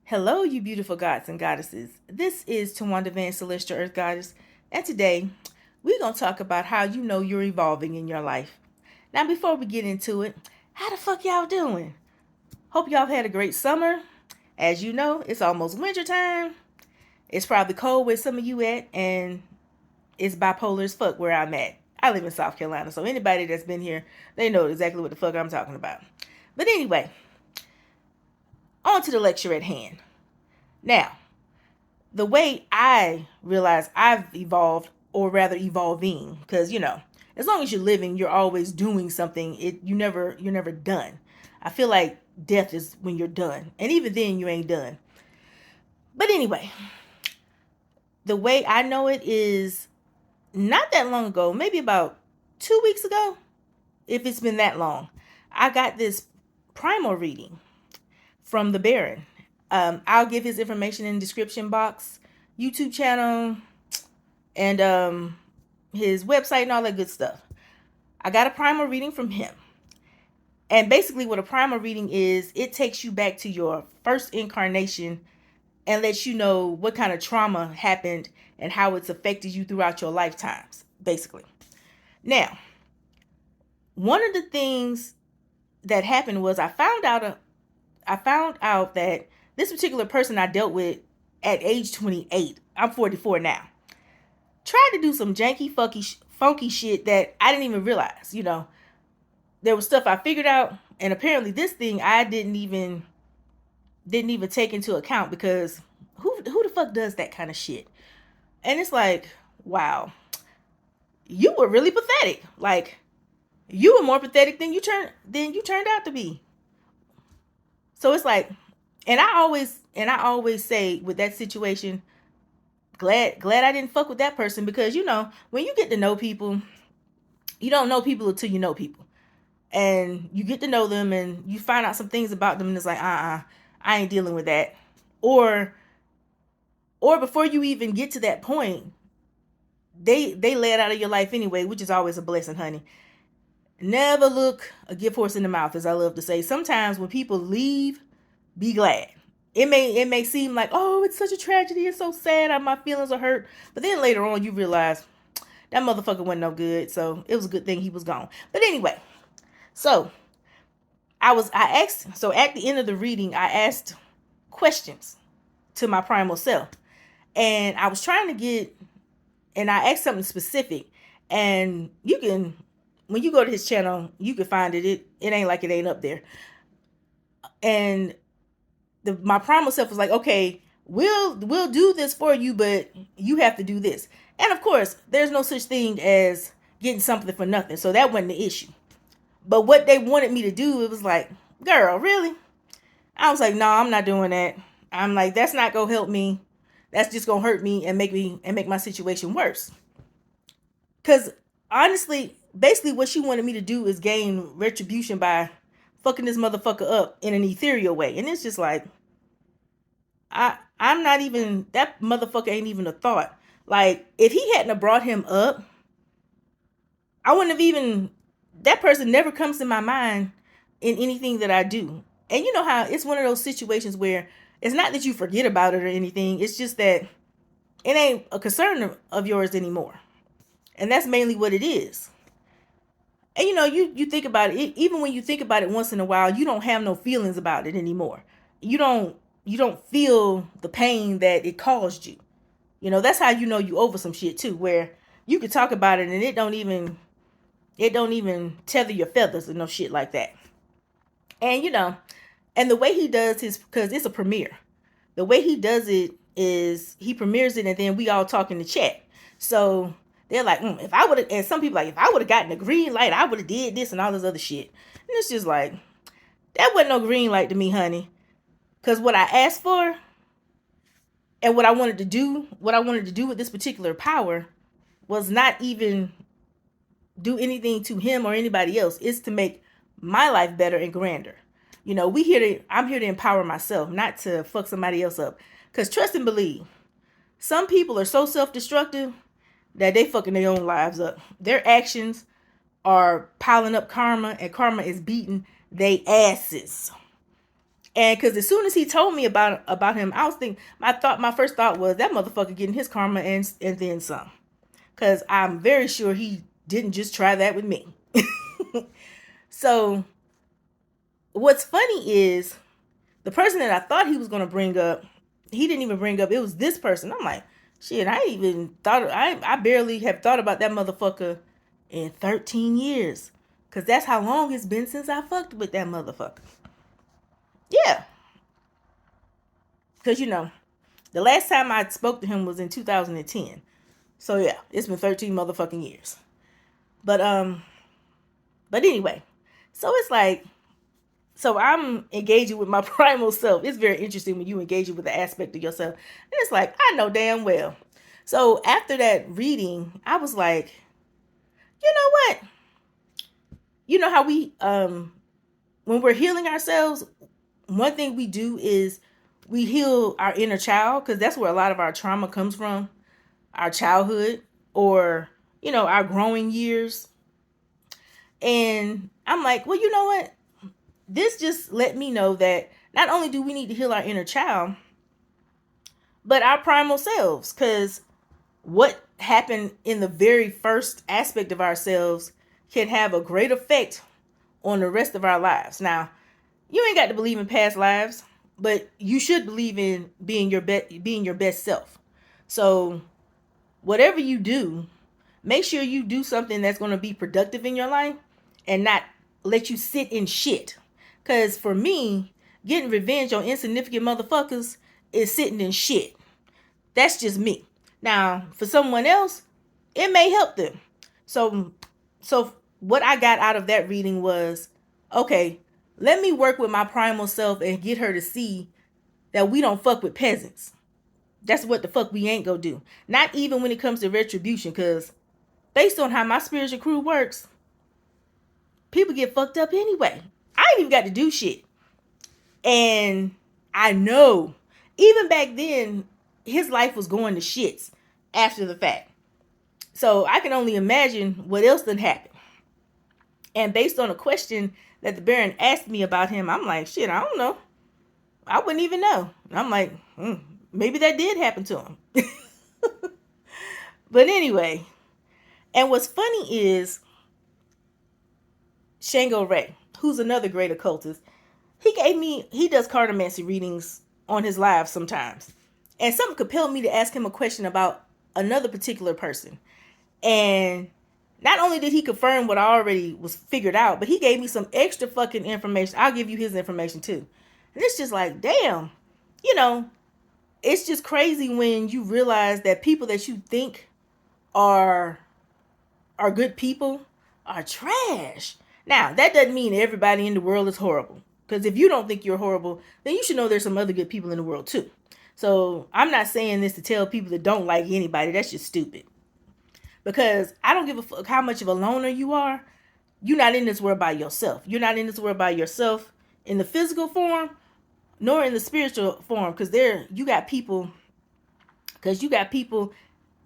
Hello, you beautiful gods and goddesses. This is Tawanda Van Celestial Earth Goddess, and today we're going to talk about how you know you're evolving in your life. Now, before we get into it, how the fuck y'all doing? Hope y'all have had a great summer. As you know, it's almost winter time. It's probably cold where some of you at, and it's bipolar as fuck where I'm at. I live in South Carolina, so anybody that's been here, they know exactly what the fuck I'm talking about. But anyway, on to the lecture at hand. Now, the way I realize I've evolved, or rather evolving, because as long as you're living, you're always doing something. You're never done. I feel like death is when you're done, and even then you ain't done. But anyway, the way I know it is not that long ago, maybe about 2 weeks ago, if it's been that long. I got this primal reading from the Baron. I'll give his information in the description box, YouTube channel, and his website and all that good stuff. I got a primal reading from him. And basically what a primal reading is, it takes you back to your first incarnation and lets you know what kind of trauma happened and how it's affected you throughout your lifetimes, basically. Now, one of the things that happened was I found out that this particular person I dealt with at age 28, I'm 44 now, tried to do some janky, funky shit that I didn't even realize. There was stuff I figured out, and apparently this thing I didn't even take into account, because who the fuck does that kind of shit? And it's like, wow, you were really pathetic. Like, you were more pathetic than you turned out to be. So it's like, and I always say with that situation, glad I didn't fuck with that person, because when you get to know people, you don't know people until you know people, and you get to know them and you find out some things about them, and it's like, I ain't dealing with that. Or before you even get to that point, they let out of your life anyway, which is always a blessing, honey. Never look a gift horse in the mouth, as I love to say. Sometimes when people leave, be glad. It may seem like, oh, it's such a tragedy, it's so sad, my feelings are hurt. But then later on you realize that motherfucker wasn't no good, so it was a good thing he was gone. But anyway, so I asked, so at the end of the reading, I asked questions to my primal self. And I was trying to get, and I asked something specific. And you can, when you go to his channel, you can find it. It ain't like it ain't up there. And my primal self was like, okay, we'll do this for you, but you have to do this. And of course, there's no such thing as getting something for nothing. So that wasn't the issue. But what they wanted me to do, it was like, girl, really? I was like, no, I'm not doing that. I'm like, that's not gonna help me. That's just gonna hurt me and make my situation worse. Cause honestly, basically what she wanted me to do is gain retribution by fucking this motherfucker up in an ethereal way. And it's just like, I'm not even, that motherfucker ain't even a thought. Like, if he hadn't have brought him up, I wouldn't have even, that person never comes to my mind in anything that I do. And you know how it's one of those situations where it's not that you forget about it or anything. It's just that it ain't a concern of yours anymore. And that's mainly what it is. And you think about it, even when you think about it once in a while, you don't have no feelings about it anymore. You don't feel the pain that it caused you. That's how you over some shit too, where you could talk about it and it don't even tether your feathers and no shit like that. And and the way he does his, because it's a premiere, the way he does it is he premieres it and then we all talk in the chat. So they're like, if I would have, and some people like, if I would have gotten a green light, I would have did this and all this other shit. And it's just like, that wasn't no green light to me, honey. Because what I asked for and what I wanted to do with this particular power was not even do anything to him or anybody else. It's to make my life better and grander. I'm here to empower myself, not to fuck somebody else up. Because trust and believe, some people are so self-destructive that they fucking their own lives up. Their actions are piling up karma, and karma is beating they asses. And because as soon as he told me about him, I was thinking, my first thought was that motherfucker getting his karma and then some. Because I'm very sure he didn't just try that with me. So what's funny is the person that I thought he was going to bring up, he didn't even bring up. It was this person. I'm like, shit, I even thought, I barely have thought about that motherfucker in 13 years. Because that's how long it's been since I fucked with that motherfucker. Yeah. Because, the last time I spoke to him was in 2010. So, yeah, it's been 13 motherfucking years. But anyway. So, it's like, so I'm engaging with my primal self. It's very interesting when you engage with the aspect of yourself. And it's like, I know damn well. So, after that reading, I was like, you know what? You know how we, when we're healing ourselves, one thing we do is we heal our inner child, because that's where a lot of our trauma comes from, our childhood, or our growing years. And I'm like, well, you know what, this just let me know that not only do we need to heal our inner child, but our primal selves, because what happened in the very first aspect of ourselves can have a great effect on the rest of our lives. Now, you ain't got to believe in past lives, but you should believe in being your best self. So whatever you do, make sure you do something that's going to be productive in your life and not let you sit in shit. Because for me, getting revenge on insignificant motherfuckers is sitting in shit. That's just me. Now, for someone else, it may help them. So what I got out of that reading was, okay, let me work with my primal self and get her to see that we don't fuck with peasants. That's what the fuck we ain't gonna do. Not even when it comes to retribution, because based on how my spiritual crew works, people get fucked up anyway. I ain't even got to do shit. And I know, even back then, his life was going to shits after the fact. So I can only imagine what else done happened. And based on a question that the Baron asked me about him, I'm like, shit, I don't know. I wouldn't even know. I'm like, maybe that did happen to him. But anyway, and what's funny is Shango Rei, who's another great occultist, he does cartomancy readings on his live sometimes. And something compelled me to ask him a question about another particular person. And not only did he confirm what I already was figured out, but he gave me some extra fucking information. I'll give you his information too. And it's just like, damn, it's just crazy when you realize that people that you think are good people are trash. Now, that doesn't mean everybody in the world is horrible. Because if you don't think you're horrible, then you should know there's some other good people in the world too. So I'm not saying this to tell people that don't like anybody. That's just stupid. Because I don't give a fuck how much of a loner you are. You're not in this world by yourself. You're not in this world by yourself in the physical form, nor in the spiritual form. Because you got people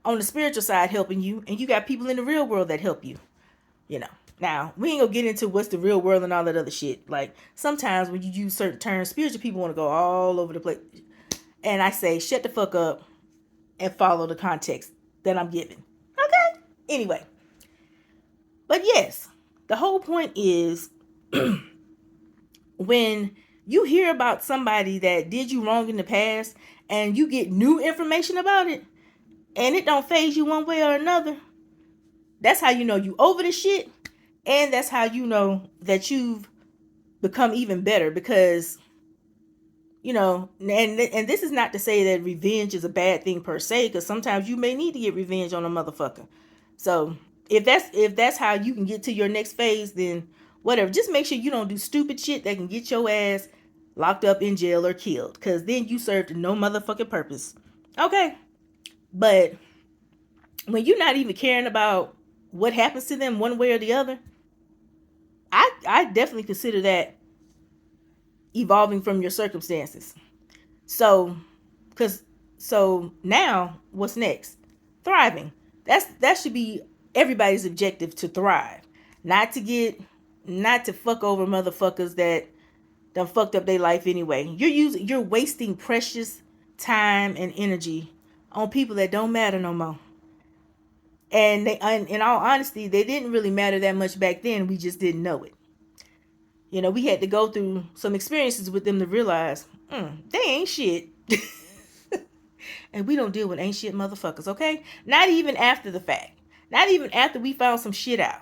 on the spiritual side helping you, and you got people in the real world that help you. Now, we ain't gonna get into what's the real world and all that other shit. Like, sometimes when you use certain terms, spiritual people want to go all over the place. And I say, shut the fuck up and follow the context that I'm giving. Okay? Anyway. But yes, the whole point is when you hear about somebody that did you wrong in the past and you get new information about it and it don't faze you one way or another, that's how you know you over the shit. And that's how you know that you've become even better, because and this is not to say that revenge is a bad thing per se, because sometimes you may need to get revenge on a motherfucker. So if that's how you can get to your next phase, then whatever. Just make sure you don't do stupid shit that can get your ass locked up in jail or killed, because then you served no motherfucking purpose. Okay? But when you're not even caring about what happens to them one way or the other, I definitely consider that evolving from your circumstances. So now what's next? Thriving. That should be everybody's objective, to thrive. Not to fuck over motherfuckers that done fucked up their life anyway. You're wasting precious time and energy on people that don't matter no more. And in all honesty, they didn't really matter that much back then. We just didn't know it. We had to go through some experiences with them to realize they ain't shit. And we don't deal with ain't shit motherfuckers, okay? Not even after the fact. Not even after we found some shit out.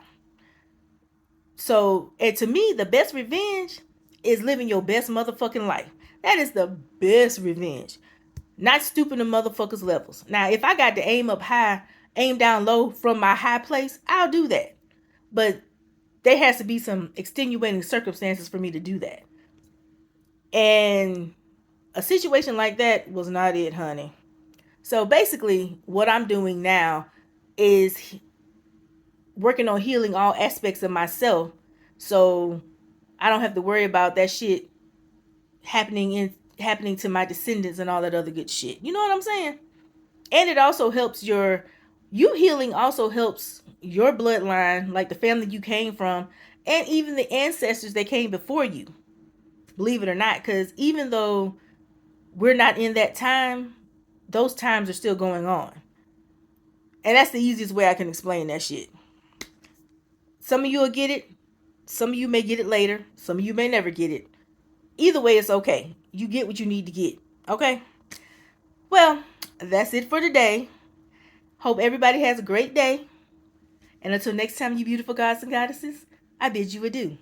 So, and to me, the best revenge is living your best motherfucking life. That is the best revenge. Not stooping to motherfuckers' levels. Now, if I got to aim up high, aim down low from my high place, I'll do that. But there has to be some extenuating circumstances for me to do that. And a situation like that was not it, honey. So basically, what I'm doing now is working on healing all aspects of myself, so I don't have to worry about that shit happening to my descendants and all that other good shit. You know what I'm saying? And it also helps you healing also helps your bloodline, like the family you came from, and even the ancestors that came before you. Believe it or not, because even though we're not in that time, those times are still going on. And that's the easiest way I can explain that shit. Some of you will get it. Some of you may get it later. Some of you may never get it. Either way, it's okay. You get what you need to get. Okay? Well, that's it for today. Hope everybody has a great day. And until next time, you beautiful gods and goddesses, I bid you adieu.